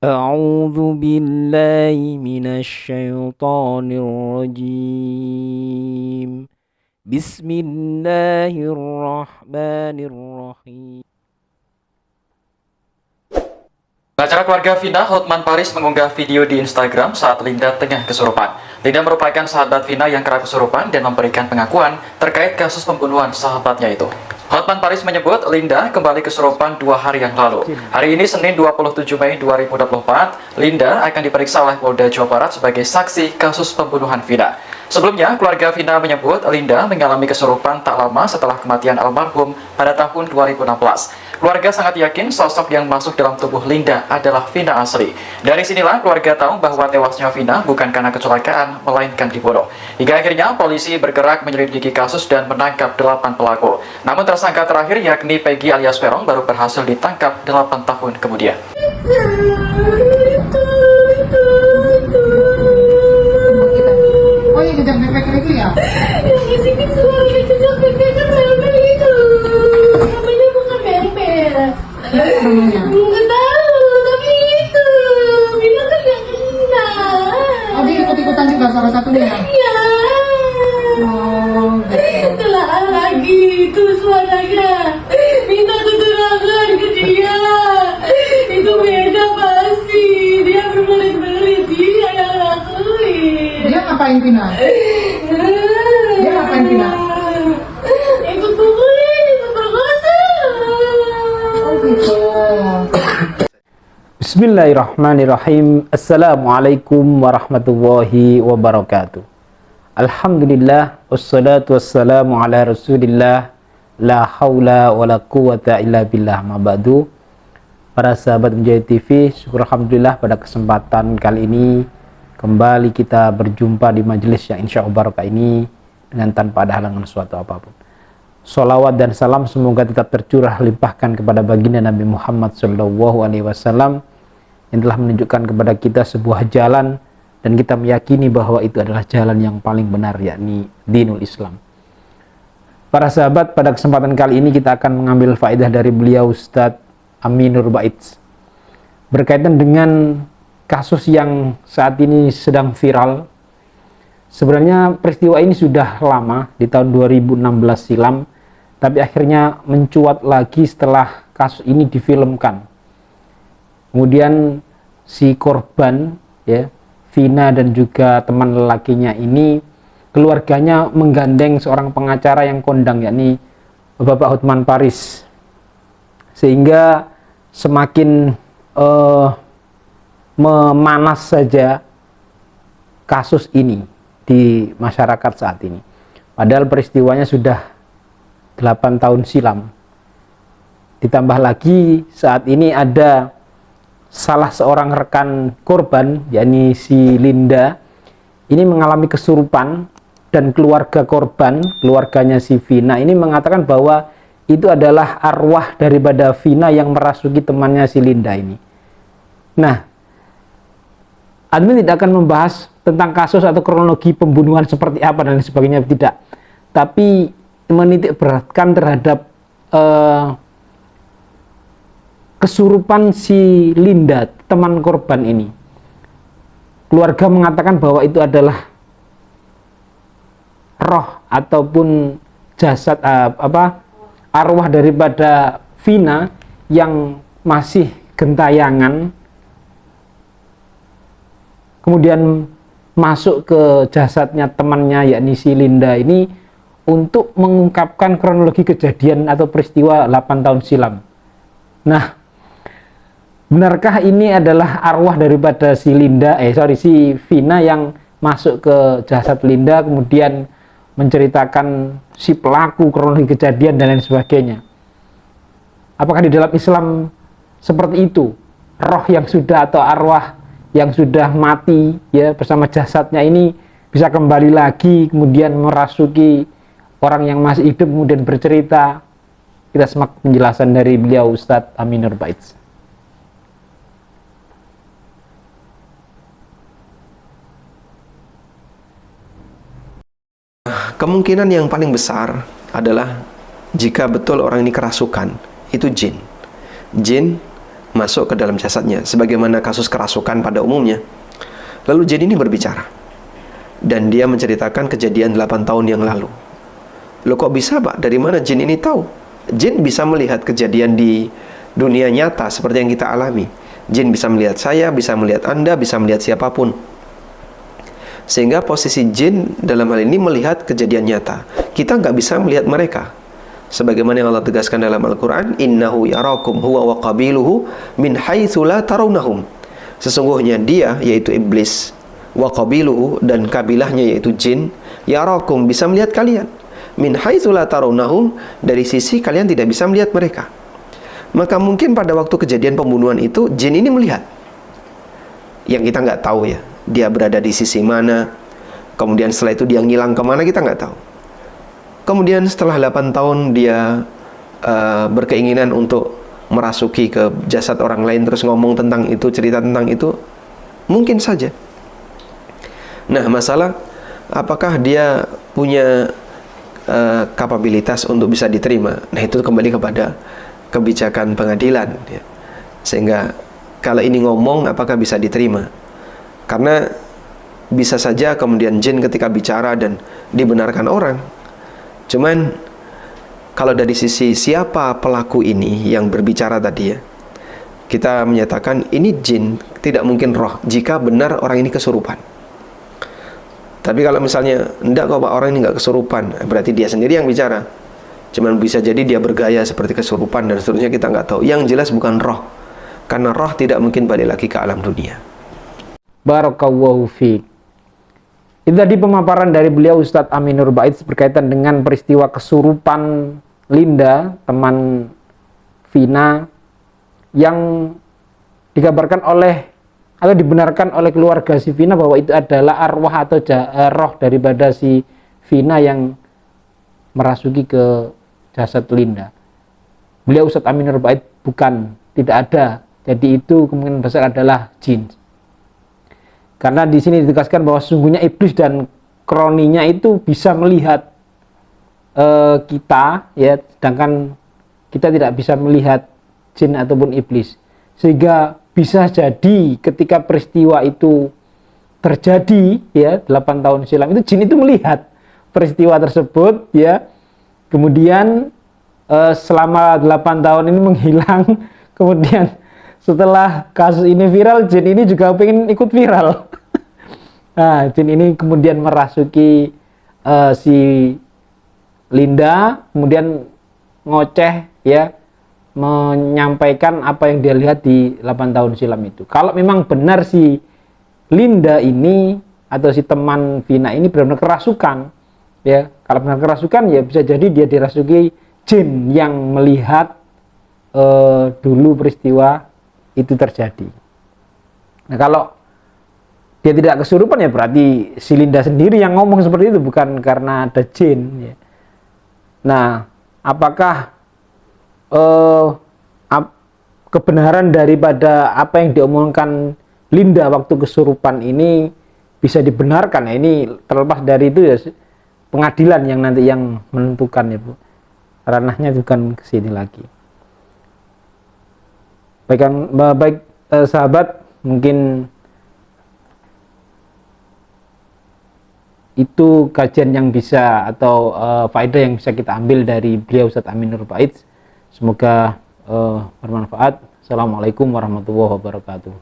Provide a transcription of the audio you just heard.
أعوذ بالله من الشيطان الرجيم بسم الله الرحمن الرحيم. Acara keluarga Vina, Hotman Paris mengunggah video di Instagram saat Linda tengah kesurupan. Linda merupakan sahabat Vina yang kerap kesurupan dan memberikan pengakuan terkait kasus pembunuhan sahabatnya itu. Hotman Paris menyebut Linda kembali kesurupan 2 hari yang lalu. Hari ini Senin 27 Mei 2024, Linda akan diperiksa oleh Polda Jawa Barat sebagai saksi kasus pembunuhan Vina. Sebelumnya, keluarga Vina menyebut Linda mengalami kesurupan tak lama setelah kematian almarhum pada tahun 2016. Keluarga sangat yakin sosok yang masuk dalam tubuh Linda adalah Vina asli. Dari sinilah keluarga tahu bahwa tewasnya Vina bukan karena kecelakaan, melainkan dibunuh. Hingga akhirnya polisi bergerak menyelidiki kasus dan menangkap 8 pelaku. Namun tersangka terakhir yakni Peggy alias Perong baru berhasil ditangkap 8 tahun kemudian. Oh, yang kejar bebek itu ya? Yang di sini semua yang kejar bebek kan bebek itu. Namanya bukan bebek. Namanya? Nggak tahu, tapi itu. Bina kan nggak kenal. Oh, dia ikut-ikutan juga salah satunya? Iya. Oh, gitu. Itulah lagi itu suaranya. Bina keterangan ke dia. Itu beda pasti. Dia berbelit-belit. Dia yang lakuin. Dia ngapain, Vina? Dia ngapain, Vina? Ikut pukulin, ikut berkuasa. Oh, gitu. Bismillahirrahmanirrahim. Assalamualaikum warahmatullahi wabarakatuh. Alhamdulillah wassalatu wassalamu ala Rasulillah, la haula wala quwata illa billah, ma ba'du. Para sahabat Menjadi TV, syukur alhamdulillah pada kesempatan kali ini kembali kita berjumpa di majelis yang insya Allah barokah ini dengan tanpa ada halangan suatu apapun. Salawat dan salam semoga tetap tercurah limpahkan kepada baginda Nabi Muhammad SAW yang telah menunjukkan kepada kita sebuah jalan dan kita meyakini bahwa itu adalah jalan yang paling benar, yakni dinul Islam. Para sahabat, pada kesempatan kali ini kita akan mengambil faedah dari beliau Ustadz Aminur Baits berkaitan dengan kasus yang saat ini sedang viral. Sebenarnya peristiwa ini sudah lama, di tahun 2016 silam, tapi akhirnya mencuat lagi setelah kasus ini difilmkan. Kemudian si korban, ya, Vina dan juga teman lelakinya ini, keluarganya menggandeng seorang pengacara yang kondang, yakni Bapak Hotman Paris, sehingga semakin memanas saja kasus ini di masyarakat saat ini. Padahal peristiwanya sudah 8 tahun silam. Ditambah lagi saat ini ada salah seorang rekan korban, yakni si Linda, ini mengalami kesurupan dan keluarga korban, keluarganya si Vina ini mengatakan bahwa itu adalah arwah daripada Vina yang merasuki temannya si Linda ini. Nah, admin tidak akan membahas tentang kasus atau kronologi pembunuhan seperti apa dan sebagainya, tidak. Tapi menitik beratkan terhadap kesurupan si Linda, teman korban ini. Keluarga mengatakan bahwa itu adalah roh ataupun jasad arwah daripada Vina yang masih gentayangan, kemudian masuk ke jasadnya temannya yakni si Linda ini untuk mengungkapkan kronologi kejadian atau peristiwa 8 tahun silam. Nah, benarkah ini adalah arwah daripada si Vina yang masuk ke jasad Linda kemudian menceritakan si pelaku, kronologi kejadian dan lain sebagainya? Apakah di dalam Islam seperti itu? Roh yang sudah atau arwah yang sudah mati ya bersama jasadnya ini bisa kembali lagi kemudian merasuki orang yang masih hidup kemudian bercerita? Kita simak penjelasan dari beliau Ustadz Aminur Baits. Kemungkinan yang paling besar adalah jika betul orang ini kerasukan, itu jin. Jin masuk ke dalam jasadnya, sebagaimana kasus kerasukan pada umumnya. Lalu jin ini berbicara, dan dia menceritakan kejadian 8 tahun yang lalu. Loh, kok bisa, Pak? Dari mana jin ini tahu? Jin bisa melihat kejadian di dunia nyata seperti yang kita alami. Jin bisa melihat saya, bisa melihat Anda, bisa melihat siapapun. Sehingga posisi jin dalam hal ini melihat kejadian nyata. Kita nggak bisa melihat mereka. Sebagaimana yang Allah tegaskan dalam Al-Quran, innahu yarakum huwa wa qabiluhu min haitsu la tarawnahum. Sesungguhnya dia, yaitu iblis, wa qabiluhu, dan kabilahnya yaitu jin, yarakum, bisa melihat kalian, min haitsu la tarawnahum, dari sisi kalian tidak bisa melihat mereka. Maka mungkin pada waktu kejadian pembunuhan itu jin ini melihat, yang kita nggak tahu ya, dia berada di sisi mana. Kemudian setelah itu dia ngilang kemana, kita nggak tahu. Kemudian setelah 8 tahun dia berkeinginan untuk merasuki ke jasad orang lain, terus ngomong tentang itu, cerita tentang itu. Mungkin saja. Nah, masalah apakah dia punya kapabilitas untuk bisa diterima. Nah, itu kembali kepada kebijakan pengadilan ya. Sehingga kalau ini ngomong, apakah bisa diterima? Karena bisa saja kemudian jin ketika bicara dan dibenarkan orang. Cuman kalau dari sisi siapa pelaku ini yang berbicara tadi ya, kita menyatakan ini jin, tidak mungkin roh jika benar orang ini kesurupan. Tapi kalau misalnya enggak kok Pak, orang ini enggak kesurupan, berarti dia sendiri yang bicara. Cuman bisa jadi dia bergaya seperti kesurupan dan seterusnya, kita nggak tahu. Yang jelas bukan roh, karena roh tidak mungkin balik lagi ke alam dunia. Barakallahu fiik. Itu tadi pemaparan dari beliau Ustadz Aminur Baiz berkaitan dengan peristiwa kesurupan Linda, teman Vina, yang dikabarkan oleh atau dibenarkan oleh keluarga si Vina bahwa itu adalah arwah atau roh daripada si Vina yang merasuki ke jasad Linda. Beliau Ustadz Aminur Baiz bukan, tidak ada. Jadi itu kemungkinan besar adalah jin. Karena di sini ditegaskan bahwa sesungguhnya iblis dan kroninya itu bisa melihat kita, ya, sedangkan kita tidak bisa melihat jin ataupun iblis. Sehingga bisa jadi ketika peristiwa itu terjadi, ya, 8 tahun silam, itu jin itu melihat peristiwa tersebut, ya. Kemudian selama 8 tahun ini menghilang. Kemudian setelah kasus ini viral, jin ini juga pengen ikut viral. Nah, jin ini kemudian merasuki si Linda, kemudian ngoceh, ya, menyampaikan apa yang dia lihat di 8 tahun silam itu. Kalau memang benar si Linda ini atau si teman Vina ini benar-benar kerasukan, ya, kalau benar kerasukan ya bisa jadi dia dirasuki jin yang melihat dulu peristiwa itu terjadi. Nah, kalau dia tidak kesurupan ya berarti si Linda sendiri yang ngomong seperti itu, bukan karena ada jin ya. Nah, apakah kebenaran daripada apa yang diomongkan Linda waktu kesurupan ini bisa dibenarkan? Ya, ini terlepas dari itu ya, pengadilan yang nanti yang menentukan ya Bu. Ranahnya bukan ke sini lagi. Baik sahabat, mungkin itu kajian yang bisa atau faedah yang bisa kita ambil dari beliau Ustadz Aminur Baiz. Semoga bermanfaat. Assalamualaikum warahmatullahi wabarakatuh.